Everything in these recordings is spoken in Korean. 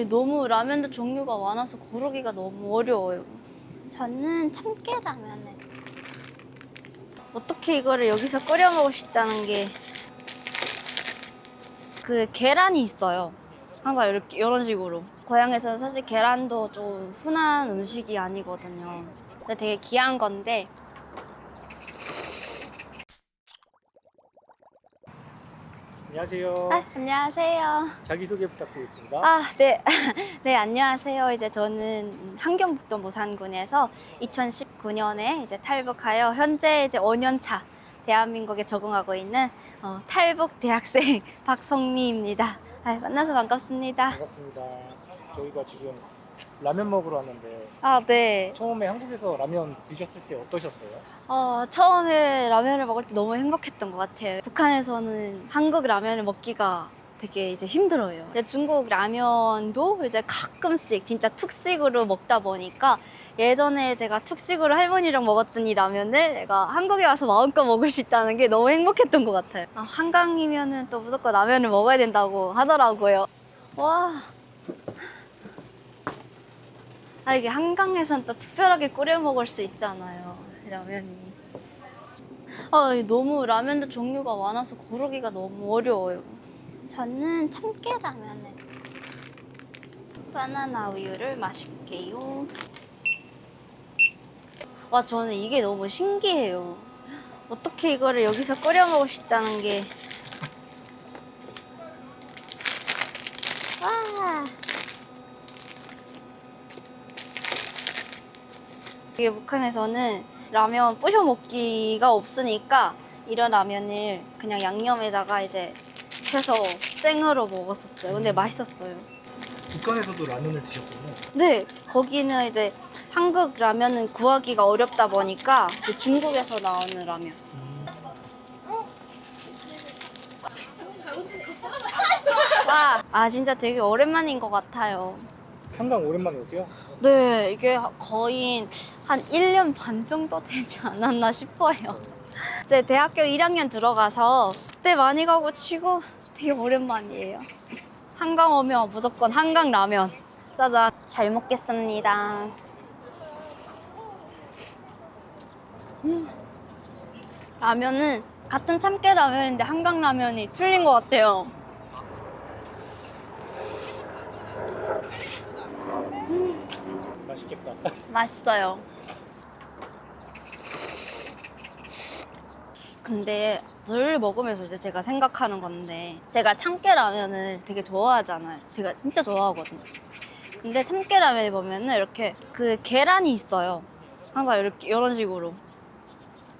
너무 라면도 종류가 많아서 고르기가 너무 어려워요. 저는 참깨라면을. 어떻게 이거를 여기서 끓여 먹을 수 있다는 게, 그 계란이 있어요. 항상 이렇게 이런 식으로. 고향에서는 사실 계란도 좀 흔한 음식이 아니거든요. 근데 되게 귀한 건데. 안녕하세요. 안녕하세요. 자기소개 부탁드리겠습니다. 네. 네, 안녕하세요. 이제 저는 함경북도 무산군에서 2019년에 이제 탈북하여 현재 이제 5년 차 대한민국에 적응하고 있는 탈북 대학생 박성미입니다. 만나서 반갑습니다. 반갑습니다. 저희가 지금 라면 먹으러 왔는데 네. 처음에 한국에서 라면 드셨을 때 어떠셨어요? 처음에 라면을 먹을 때 너무 행복했던 것 같아요. 북한에서는 한국 라면을 먹기가 되게 이제 힘들어요. 근데 중국 라면도 이제 가끔씩 진짜 특식으로 먹다 보니까 예전에 제가 특식으로 할머니랑 먹었던 이 라면을 내가 한국에 와서 마음껏 먹을 수 있다는 게 너무 행복했던 것 같아요. 한강이면은 또 무조건 라면을 먹어야 된다고 하더라고요. 와. 이게 한강에선 또 특별하게 끓여 먹을 수 있잖아요, 라면이. 너무 라면도 종류가 많아서 고르기가 너무 어려워요. 저는 참깨라면을. 바나나 우유를 마실게요. 저는 이게 너무 신기해요. 어떻게 이거를 여기서 끓여 먹을 수 있다는 게. 와. 이게 북한에서는 라면 부셔 먹기가 없으니까 이런 라면을 그냥 양념에다가 이제 해서 생으로 먹었었어요. 근데 맛있었어요. 북한에서도 라면을 드셨군요. 네, 거기는 이제 한국 라면은 구하기가 어렵다 보니까 이제 중국에서 나오는 라면. 진짜 되게 오랜만인 것 같아요. 한강 오랜만에 오세요? 네, 이게 거의 한 1년 반 정도 되지 않았나 싶어요. 이제 대학교 1학년 들어가서 그때 많이 가고 치고 되게 오랜만이에요. 한강 오면 무조건 한강 라면. 짜잔. 잘 먹겠습니다. 라면은 같은 참깨 라면인데 한강 라면이 틀린 것 같아요. 맛있겠다. 맛있어요. 근데 늘 먹으면서 이제 제가 생각하는 건데, 제가 참깨 라면을 되게 좋아하잖아요. 제가 진짜 좋아하거든요. 근데 참깨 라면에 보면은 이렇게 그 계란이 있어요. 항상 이렇게 이런 식으로.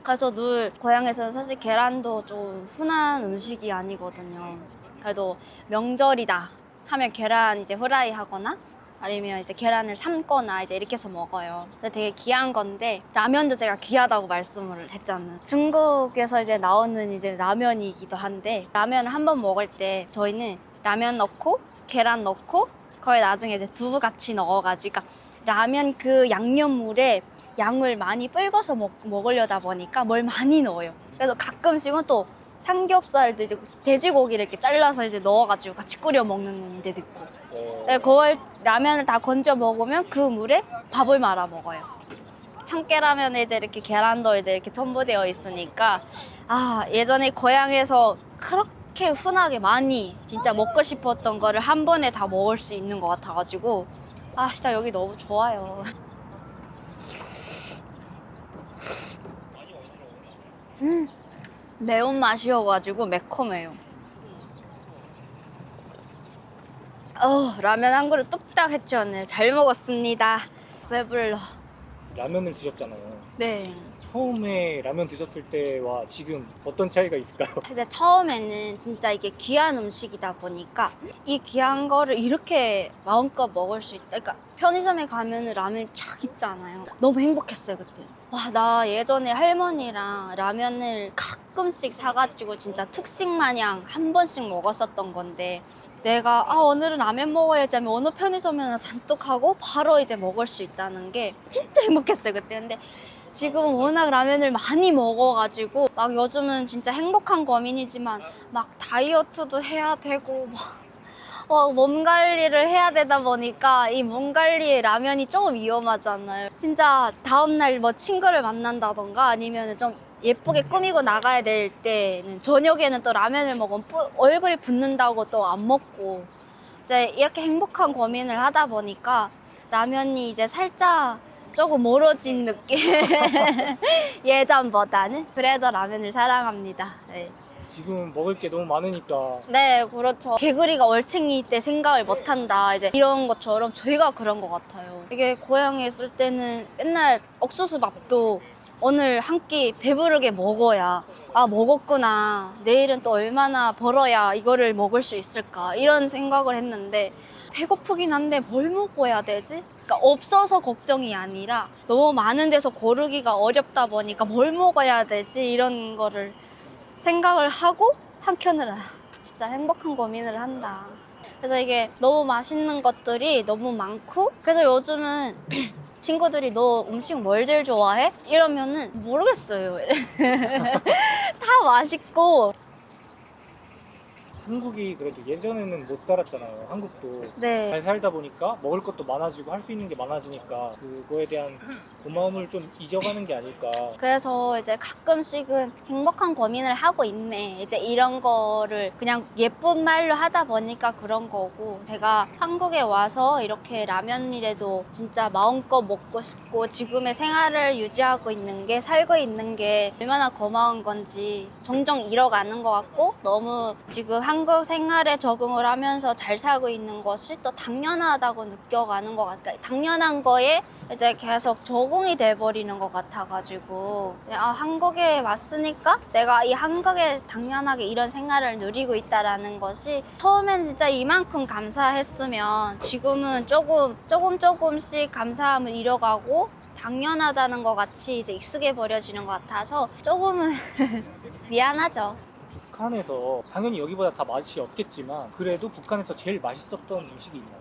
그래서 늘 고향에서는 사실 계란도 좀 흔한 음식이 아니거든요. 그래도 명절이다 하면 계란 이제 후라이 하거나 아니면 이제 계란을 삶거나 이제 이렇게 해서 먹어요. 근데 되게 귀한 건데, 라면도 제가 귀하다고 말씀을 했잖아요. 중국에서 이제 나오는 이제 라면이기도 한데, 라면을 한번 먹을 때 저희는 라면 넣고 계란 넣고 거의 나중에 이제 두부 같이 넣어가지고, 라면 그 양념물에 양을 많이 불어서 먹으려다 보니까 뭘 많이 넣어요. 그래서 가끔씩은 또 삼겹살도 이제 돼지고기를 이렇게 잘라서 이제 넣어가지고 같이 끓여 먹는 데도 있고. 그걸 라면을 다 건져 먹으면 그 물에 밥을 말아 먹어요. 참깨라면에 이제 이렇게 계란도 이제 이렇게 첨부되어 있으니까, 예전에 고향에서 그렇게 흔하게 많이 진짜 먹고 싶었던 거를 한 번에 다 먹을 수 있는 것 같아가지고, 진짜 여기 너무 좋아요. 매운맛이어가지고 매콤해요. 라면 한 그릇 뚝딱 했죠. 잘 먹었습니다. 배불러. 라면을 드셨잖아요. 네. 처음에 라면 드셨을 때와 지금 어떤 차이가 있을까요? 근데 처음에는 진짜 이게 귀한 음식이다 보니까 이 귀한 거를 이렇게 마음껏 먹을 수 있다. 그러니까 편의점에 가면은 라면이 쫙 있잖아요. 너무 행복했어요, 그때. 나 예전에 할머니랑 라면을 가끔씩 사가지고 진짜 특식 마냥 한 번씩 먹었었던 건데, 내가 오늘은 라면 먹어야지 하면 어느 편의점에나 잔뜩 하고 바로 이제 먹을 수 있다는 게 진짜 행복했어요, 그때. 근데 지금은 워낙 라면을 많이 먹어가지고 막 요즘은 진짜 행복한 고민이지만 막 다이어트도 해야 되고 막 몸 관리를 해야 되다 보니까 이 몸 관리에 라면이 조금 위험하잖아요. 진짜 다음날 뭐 친구를 만난다던가 아니면 좀 예쁘게 꾸미고 나가야 될 때는 저녁에는 또 라면을 먹으면 얼굴이 붓는다고 또 안 먹고 이제 이렇게 행복한 고민을 하다 보니까 라면이 이제 살짝 조금 멀어진 느낌. 예전보다는. 그래도 라면을 사랑합니다. 네. 지금 먹을 게 너무 많으니까 네, 그렇죠. 개구리가 얼챙이 때 생각을 못한다. 이제 이런 것처럼 저희가 그런 것 같아요. 이게 고향에 있을 때는 맨날 옥수수 밥도 오늘 한 끼 배부르게 먹어야 아 먹었구나 내일은 또 얼마나 벌어야 이거를 먹을 수 있을까 이런 생각을 했는데 배고프긴 한데 뭘 먹어야 되지? 그러니까 없어서 걱정이 아니라 너무 많은 데서 고르기가 어렵다 보니까 뭘 먹어야 되지 이런 거를 생각을 하고 한켠으로 진짜 행복한 고민을 한다. 그래서 이게 너무 맛있는 것들이 너무 많고 그래서 요즘은 친구들이 너 음식 뭘 제일 좋아해? 이러면은 모르겠어요. 다 맛있고. 한국이 그래도 예전에는 못 살았잖아요. 한국도 네. 잘 살다 보니까 먹을 것도 많아지고 할 수 있는 게 많아지니까 그거에 대한 고마움을 좀 잊어가는 게 아닐까. 그래서 이제 가끔씩은 행복한 고민을 하고 있네. 이제 이런 거를 그냥 예쁜 말로 하다 보니까 그런 거고 제가 한국에 와서 이렇게 라면이라도 진짜 마음껏 먹고 싶고 지금의 생활을 유지하고 있는 게 살고 있는 게 얼마나 고마운 건지 종종 잃어가는 것 같고 너무 지금 한국 생활에 적응을 하면서 잘 살고 있는 것이 또 당연하다고 느껴가는 것 같아요. 당연한 거에 이제 계속 적응이 돼버리는 것 같아가지고 그냥 한국에 왔으니까 내가 이 한국에 당연하게 이런 생활을 누리고 있다라는 것이 처음엔 진짜 이만큼 감사했으면 지금은 조금씩 감사함을 잃어가고 당연하다는 것 같이 이제 익숙해 버려지는 것 같아서 조금은 미안하죠. 북한에서 당연히 여기보다 다 맛이 없겠지만 그래도 북한에서 제일 맛있었던 음식이 있나요?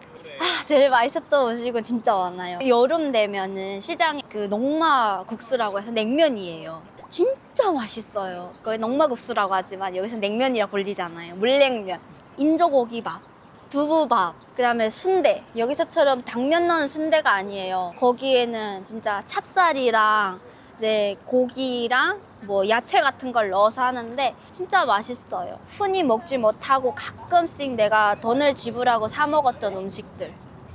제일 맛있었던 음식은 진짜 많아요. 여름 되면은 시장에 그 녹마 국수라고 해서 냉면이에요. 진짜 맛있어요. 거기 녹마 국수라고 하지만 여기서 냉면이라 불리잖아요. 물냉면, 인조고기밥, 두부밥, 그다음에 순대. 여기서처럼 당면 넣은 순대가 아니에요. 거기에는 진짜 찹쌀이랑 이제 고기랑 뭐 야채 같은 걸 넣어서 하는데 진짜 맛있어요. 흔히 먹지 못하고 가끔씩 내가 돈을 지불하고 사 먹었던 음식들.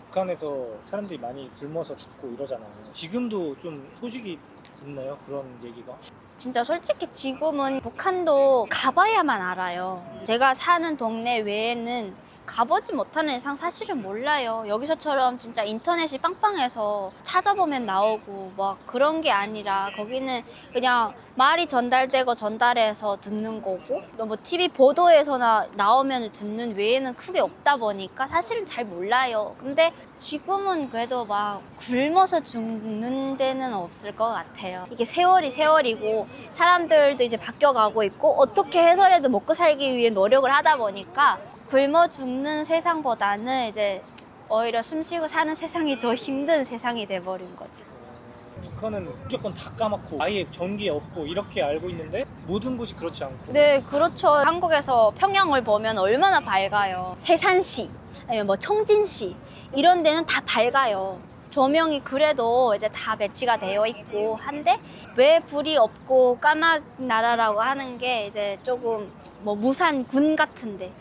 북한에서 사람들이 많이 굶어서 죽고 이러잖아요. 지금도 좀 소식이 있나요? 그런 얘기가? 진짜 솔직히 지금은 북한도 가봐야만 알아요. 제가 사는 동네 외에는 가보지 못하는 이상 사실은 몰라요. 여기서처럼 진짜 인터넷이 빵빵해서 찾아보면 나오고 막 그런 게 아니라 거기는 그냥 말이 전달되고 전달해서 듣는 거고 뭐 TV 보도에서나 나오면 듣는 외에는 크게 없다 보니까 사실은 잘 몰라요. 근데 지금은 그래도 막 굶어서 죽는 데는 없을 것 같아요. 이게 세월이 세월이고 사람들도 이제 바뀌어가고 있고 어떻게 해서라도 먹고 살기 위해 노력을 하다 보니까 굶어 죽는 세상보다는 이제 오히려 숨쉬고 사는 세상이 더 힘든 세상이 돼버린 거죠. 북한은 무조건 다 까맣고 아예 전기 없고 이렇게 알고 있는데 모든 곳이 그렇지 않고. 네, 그렇죠. 한국에서 평양을 보면 얼마나 밝아요. 해산시, 아니면 뭐 청진시 이런 데는 다 밝아요. 조명이 그래도 이제 다 배치가 되어 있고 한데 왜 불이 없고 까막 나라라고 하는 게 이제 조금 뭐 무산군 같은데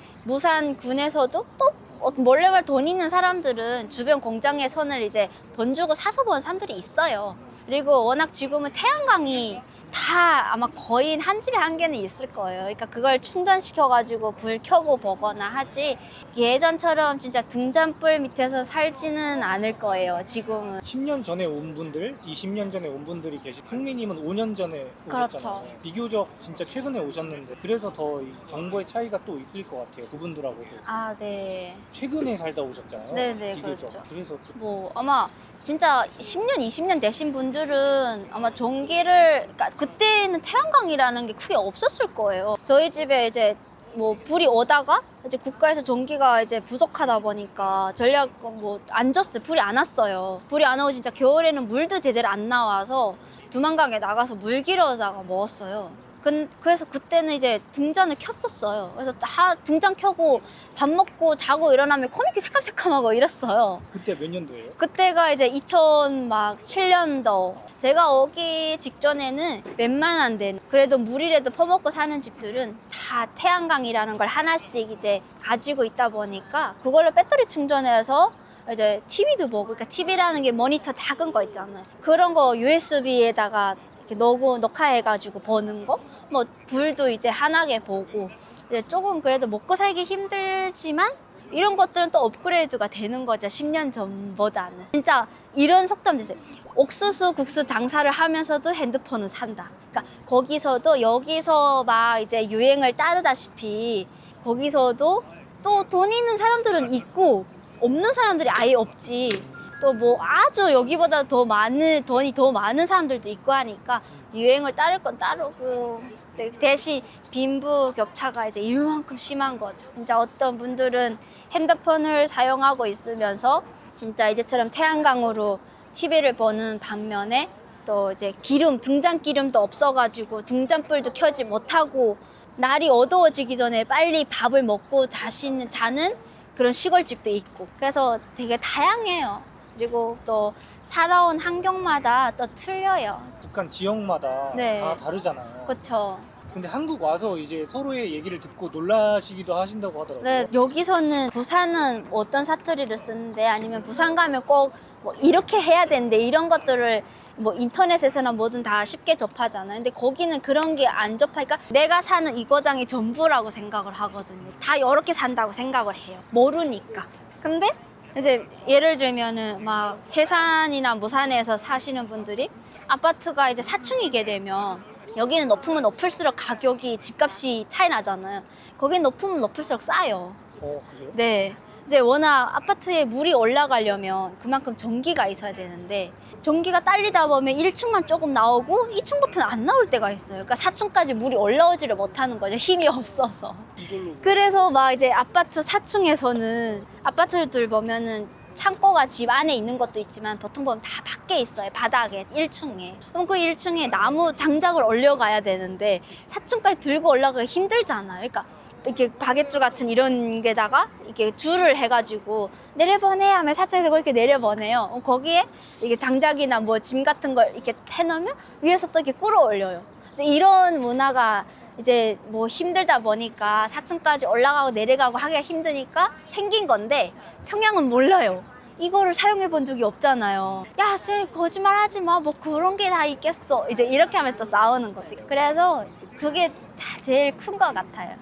무산군에서도 또 몰래 돈 있는 사람들은 주변 공장에 선을 이제 돈 주고 사서 본 사람들이 있어요. 그리고 워낙 지금은 태양광이 다 아마 거의 한 집에 한 개는 있을 거예요. 그러니까 그걸 충전시켜가지고 불 켜고 보거나 하지 예전처럼 진짜 등잔불 밑에서 살지는 않을 거예요. 지금은. 10년 전에 온 분들, 20년 전에 온 분들이 계시고 흥미님은 5년 전에 오셨잖아요. 그렇죠. 비교적 진짜 최근에 오셨는데 그래서 더 이 정보의 차이가 또 있을 것 같아요. 그분들하고도. 아, 네. 최근에 살다 오셨잖아요. 네네, 비교적. 그렇죠. 그래서 뭐 아마 진짜 10년, 20년 되신 분들은 아마 전기를 그러니까 그때는 태양광이라는 게 크게 없었을 거예요. 저희 집에 이제 뭐 불이 오다가 이제 국가에서 전기가 이제 부족하다 보니까 전력 뭐 안 줬어요. 불이 안 왔어요. 불이 안 오고 진짜 겨울에는 물도 제대로 안 나와서 두만강에 나가서 물 길어다가 먹었어요. 그래서 그때는 이제 등잔을 켰었어요. 그래서 등잔 켜고 밥 먹고 자고 일어나면 코미디 새까매까하고 이랬어요. 그때 몇 년도예요? 그때가 이제 2007년도. 제가 오기 직전에는 웬만한 데는 그래도 물이라도 퍼먹고 사는 집들은 다 태양광이라는 걸 하나씩 이제 가지고 있다 보니까 그걸로 배터리 충전해서 이제 TV도 보고, 그러니까 TV라는 게 모니터 작은 거 있잖아요. 그런 거 USB에다가 이렇게 녹화해가지고 보는 거, 뭐 불도 이제 환하게 보고, 이제 조금 그래도 먹고 살기 힘들지만 이런 것들은 또 업그레이드가 되는 거죠. 10년 전보다는. 진짜 이런 속담 있어요. 옥수수 국수 장사를 하면서도 핸드폰은 산다. 그러니까 거기서도 여기서 막 이제 유행을 따르다시피 거기서도 또 돈 있는 사람들은 있고 없는 사람들이 아예 없지. 또 뭐 아주 여기보다 더 많은 돈이 더 많은 사람들도 있고 하니까 유행을 따를 건 따르고, 대신 빈부격차가 이제 이만큼 심한 거죠. 진짜 어떤 분들은 핸드폰을 사용하고 있으면서 진짜 이제처럼 태양광으로 TV를 보는 반면에 또 이제 등잔 기름도 없어가지고 등잔불도 켜지 못하고 날이 어두워지기 전에 빨리 밥을 먹고 자는 그런 시골집도 있고, 그래서 되게 다양해요. 그리고 또 살아온 환경마다 또 틀려요. 북한 지역마다 네. 다 다르잖아요. 그렇죠. 근데 한국 와서 이제 서로의 얘기를 듣고 놀라시기도 하신다고 하더라고요. 네, 여기서는 부산은 어떤 사투리를 쓰는데, 아니면 부산 가면 꼭 뭐 이렇게 해야 되는데, 이런 것들을 뭐 인터넷에서나 뭐든 다 쉽게 접하잖아요. 근데 거기는 그런 게 안 접하니까 내가 사는 이 거장이 전부라고 생각을 하거든요. 다 이렇게 산다고 생각을 해요. 모르니까. 근데 이제 예를 들면은 막 해산이나 무산에서 사시는 분들이 아파트가 이제 4층이게 되면, 여기는 높으면 높을수록 가격이, 집값이 차이 나잖아요. 거긴 높으면 높을수록 싸요. 그래요? 네. 이제 워낙 아파트에 물이 올라가려면 그만큼 전기가 있어야 되는데, 전기가 딸리다 보면 1층만 조금 나오고 2층부터는 안 나올 때가 있어요. 그러니까 4층까지 물이 올라오지를 못하는 거죠. 힘이 없어서. 이걸로 그래서 막 이제 아파트 4층에서는, 아파트들 보면은 창고가 집 안에 있는 것도 있지만 보통 보면 다 밖에 있어요. 바닥에 1층에. 그럼 그 1층에 나무 장작을 올려가야 되는데 4층까지 들고 올라가기 힘들잖아요. 그러니까 이렇게 바게트 같은 이런 게다가 이렇게 줄을 해가지고 내려보내 하면 4층에서 그렇게 내려보내요. 거기에 이게 장작이나 뭐 짐 같은 걸 이렇게 해놓으면 위에서 또 이렇게 끌어올려요. 이제 이런 문화가 이제 뭐 힘들다 보니까 4층까지 올라가고 내려가고 하기가 힘드니까 생긴 건데, 평양은 몰라요. 이거를 사용해 본 적이 없잖아요. 야, 쟤 거짓말 하지 마. 뭐 그런 게 다 있겠어. 이제 이렇게 하면 또 싸우는 거지. 그래서 그게 제일 큰 것 같아요.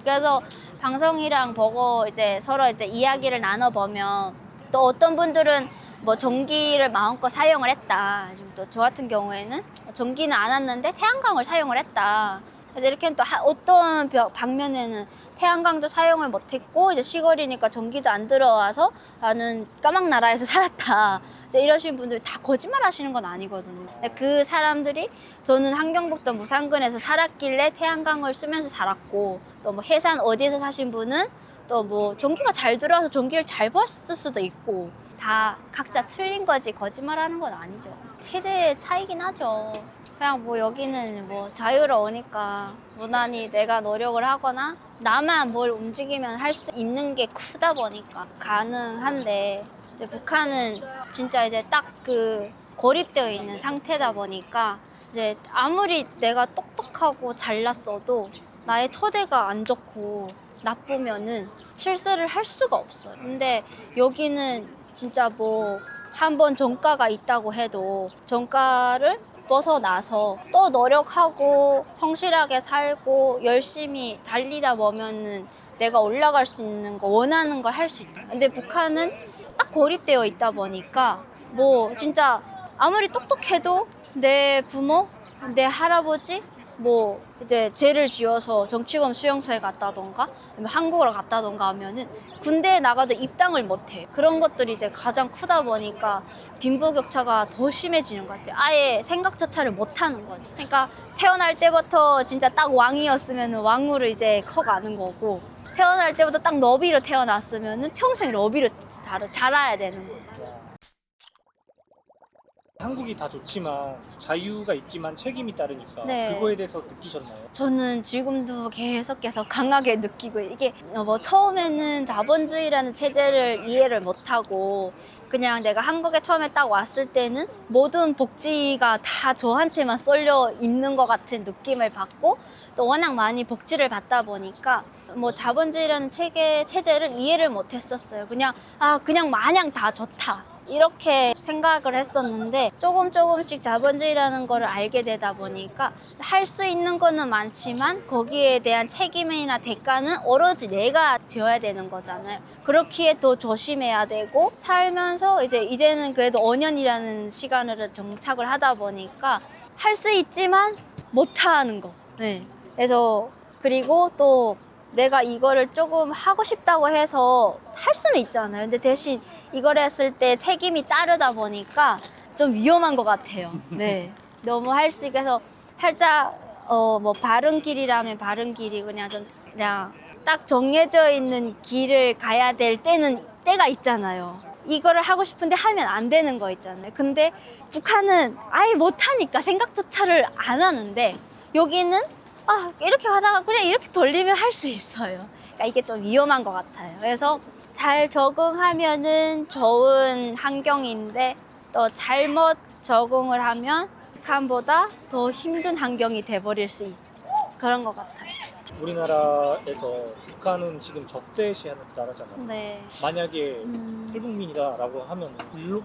그래서 방송이랑 보고 이제 서로 이제 이야기를 나눠보면, 또 어떤 분들은 뭐 전기를 마음껏 사용을 했다. 지금 또 저 같은 경우에는 전기는 안 왔는데 태양광을 사용을 했다. 그래서 이렇게 또 어떤 방면에는 태양광도 사용을 못했고 이제 시골이니까 전기도 안 들어와서 나는 까막 나라에서 살았다. 이제 이러신 분들이 다 거짓말 하시는 건 아니거든요. 근데 그 사람들이, 저는 함경북도 무산군에서 살았길래 태양광을 쓰면서 살았고, 또 뭐 해산 어디에서 사신 분은 또 뭐 전기가 잘 들어와서 전기를 잘 봤을 수도 있고, 다 각자 틀린 거지 거짓말 하는 건 아니죠. 체제의 차이긴 하죠. 그냥 뭐 여기는 뭐 자유로우니까 무난히 내가 노력을 하거나 나만 뭘 움직이면 할 수 있는 게 크다 보니까 가능한데, 이제 북한은 진짜 이제 딱 그 고립되어 있는 상태다 보니까 이제 아무리 내가 똑똑하고 잘났어도 나의 토대가 안 좋고 나쁘면은 실수를 할 수가 없어요. 근데 여기는 진짜 뭐 한 번 전과가 있다고 해도 전과를 벗어나서 또 노력하고 성실하게 살고 열심히 달리다 보면은 내가 올라갈 수 있는 거, 원하는 걸 할 수 있다. 근데 북한은 딱 고립되어 있다 보니까 뭐 진짜 아무리 똑똑해도 내 부모, 내 할아버지 뭐 이제 죄를 지어서 정치범 수용소에 갔다던가 아니면 한국으로 갔다던가 하면은 군대에 나가도 입당을 못해. 그런 것들이 이제 가장 크다 보니까 빈부격차가 더 심해지는 것 같아요. 아예 생각조차를 못하는 거죠. 그러니까 태어날 때부터 진짜 딱 왕이었으면 왕으로 이제 커가는 거고, 태어날 때부터 딱 너비로 태어났으면 평생 너비로 자라야 되는 거예요. 한국이 다 좋지만 자유가 있지만 책임이 따르니까 네. 그거에 대해서 느끼셨나요? 저는 지금도 계속 강하게 느끼고 이게 뭐 처음에는 자본주의라는 체제를 이해를 못하고 그냥 내가 한국에 처음에 딱 왔을 때는 모든 복지가 다 저한테만 쏠려 있는 것 같은 느낌을 받고 또 워낙 많이 복지를 받다 보니까 뭐 자본주의라는 체제를 이해를 못했었어요. 그냥 마냥 다 좋다. 이렇게 생각을 했었는데 조금씩 자본주의라는 거를 알게 되다 보니까 할 수 있는 거는 많지만 거기에 대한 책임이나 대가는 오로지 내가 져야 되는 거잖아요. 그렇기에 더 조심해야 되고 살면서 이제는 그래도 5년이라는 시간을 정착을 하다 보니까 할 수 있지만 못하는 거. 네. 그래서 그리고 또 내가 이거를 조금 하고 싶다고 해서 할 수는 있잖아요. 근데 대신 이걸 했을 때 책임이 따르다 보니까 좀 위험한 것 같아요. 네. 너무 할 수 있게 해서 살짝, 뭐 바른 길이라면 바른 길이 그냥 딱 정해져 있는 길을 가야 될 때가 있잖아요. 이거를 하고 싶은데 하면 안 되는 거 있잖아요. 근데 북한은 아예 못하니까 생각조차를 안 하는데 여기는 이렇게 하다가 그냥 이렇게 돌리면 할 수 있어요. 그러니까 이게 좀 위험한 것 같아요. 그래서 잘 적응하면은 좋은 환경인데 또 잘못 적응을 하면 북한보다 더 힘든 환경이 돼버릴 수 있는 그런 것 같아요. 우리나라에서 북한은 지금 적대시하는 나라잖아요. 네. 만약에 탈북민이다라고 하면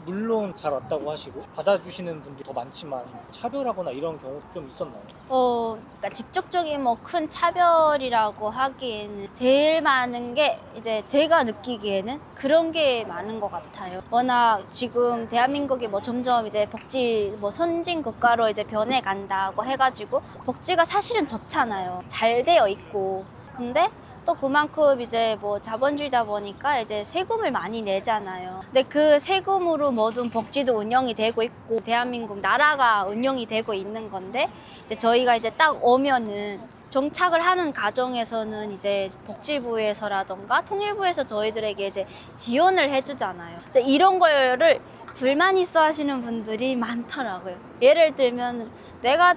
물론 잘 왔다고 하시고 받아주시는 분들이 더 많지만 차별하거나 이런 경우 좀 있었나요? 그러니까 직접적인 뭐 큰 차별이라고 하기에는 제일 많은 게 이제 제가 느끼기에는 그런 게 많은 것 같아요. 워낙 지금 대한민국이 뭐 점점 이제 복지 뭐 선진 국가로 이제 변해간다고 해가지고 복지가 사실은 좋잖아요. 잘 되어 있고. 근데 또 그만큼 이제 뭐 자본주의다 보니까 이제 세금을 많이 내잖아요. 근데 그 세금으로 모든 복지도 운영이 되고 있고 대한민국 나라가 운영이 되고 있는 건데 이제 저희가 이제 딱 오면은 정착을 하는 과정에서는 이제 복지부에서라던가 통일부에서 저희들에게 이제 지원을 해주잖아요. 이제 이런 거를 불만 있어 하시는 분들이 많더라고요. 예를 들면 내가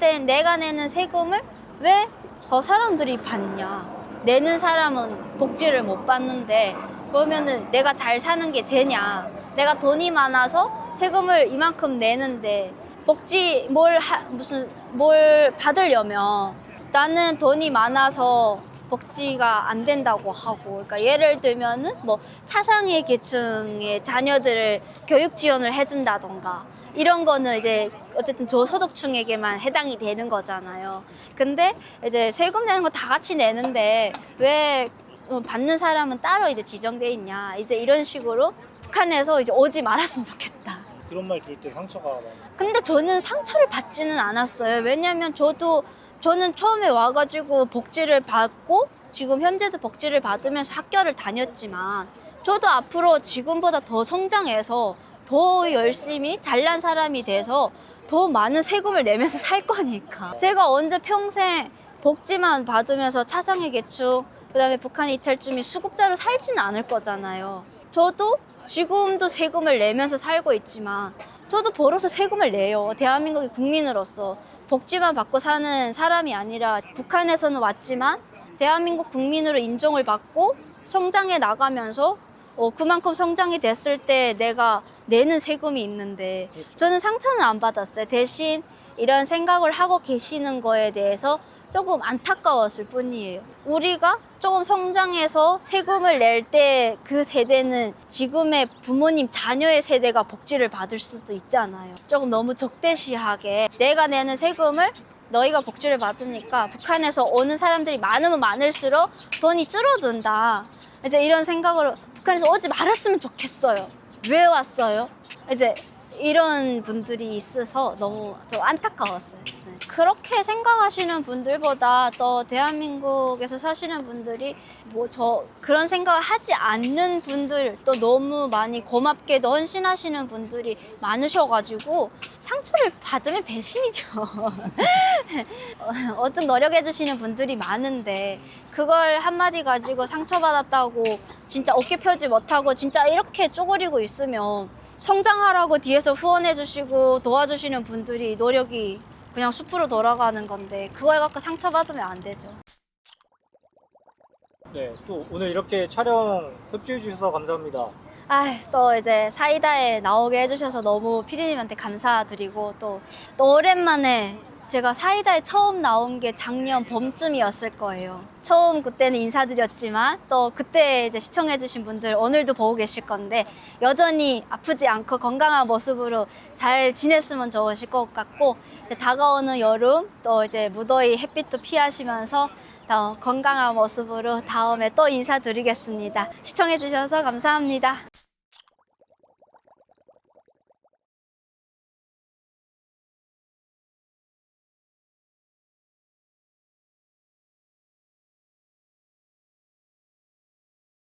내는 세금을 왜 저 사람들이 받냐? 내는 사람은 복지를 못 받는데 그러면은 내가 잘 사는 게 되냐? 내가 돈이 많아서 세금을 이만큼 내는데 복지 뭘 받으려면 나는 돈이 많아서 복지가 안 된다고 하고, 그러니까 예를 들면은 뭐 차상위 계층의 자녀들을 교육 지원을 해준다던가 이런 거는 이제 어쨌든 저소득층에게만 해당이 되는 거잖아요. 근데 이제 세금 내는 거 다 같이 내는데 왜 받는 사람은 따로 이제 지정돼 있냐? 이제 이런 식으로 북한에서 이제 오지 말았으면 좋겠다. 그런 말 들을 때 상처가 많이. 근데 저는 상처를 받지는 않았어요. 왜냐면 저는 처음에 와가지고 복지를 받고 지금 현재도 복지를 받으면서 학교를 다녔지만 저도 앞으로 지금보다 더 성장해서 더 열심히 잘난 사람이 돼서 더 많은 세금을 내면서 살 거니까. 제가 언제 평생 복지만 받으면서 차상위 계층, 그다음에 북한 이탈주민 수급자로 살지는 않을 거잖아요. 저도 지금도 세금을 내면서 살고 있지만 저도 벌어서 세금을 내요. 대한민국의 국민으로서 복지만 받고 사는 사람이 아니라 북한에서는 왔지만 대한민국 국민으로 인정을 받고 성장해 나가면서 그만큼 성장이 됐을 때 내가 내는 세금이 있는데 저는 상처는 안 받았어요. 대신 이런 생각을 하고 계시는 거에 대해서 조금 안타까웠을 뿐이에요. 우리가 조금 성장해서 세금을 낼 때 그 세대는 지금의 부모님 자녀의 세대가 복지를 받을 수도 있잖아요. 조금 너무 적대시하게 내가 내는 세금을 너희가 복지를 받으니까 북한에서 오는 사람들이 많으면 많을수록 돈이 줄어든다. 이제 이런 생각으로 북한에서 오지 말았으면 좋겠어요. 왜 왔어요? 이제 이런 분들이 있어서 너무 좀 안타까웠어요. 그렇게 생각하시는 분들보다 또 대한민국에서 사시는 분들이 뭐 그런 생각을 하지 않는 분들 또 너무 많이 고맙게도 헌신하시는 분들이 많으셔가지고 상처를 받으면 배신이죠. 어쨌든 노력해 주시는 분들이 많은데 그걸 한마디 가지고 상처받았다고 진짜 어깨 펴지 못하고 진짜 이렇게 쪼그리고 있으면 성장하라고 뒤에서 후원해 주시고 도와주시는 분들이 노력이 그냥 숲으로 돌아가는 건데 그걸 갖고 상처받으면 안 되죠. 네, 또 오늘 이렇게 촬영 협조해 주셔서 감사합니다. 또 이제 사이다에 나오게 해주셔서 너무 피디님한테 감사드리고 또 오랜만에 제가 사이다에 처음 나온 게 작년 봄쯤이었을 거예요. 처음 그때는 인사드렸지만 또 그때 이제 시청해주신 분들 오늘도 보고 계실 건데 여전히 아프지 않고 건강한 모습으로 잘 지냈으면 좋으실 것 같고 이제 다가오는 여름 또 이제 무더위 햇빛도 피하시면서 더 건강한 모습으로 다음에 또 인사드리겠습니다. 시청해주셔서 감사합니다.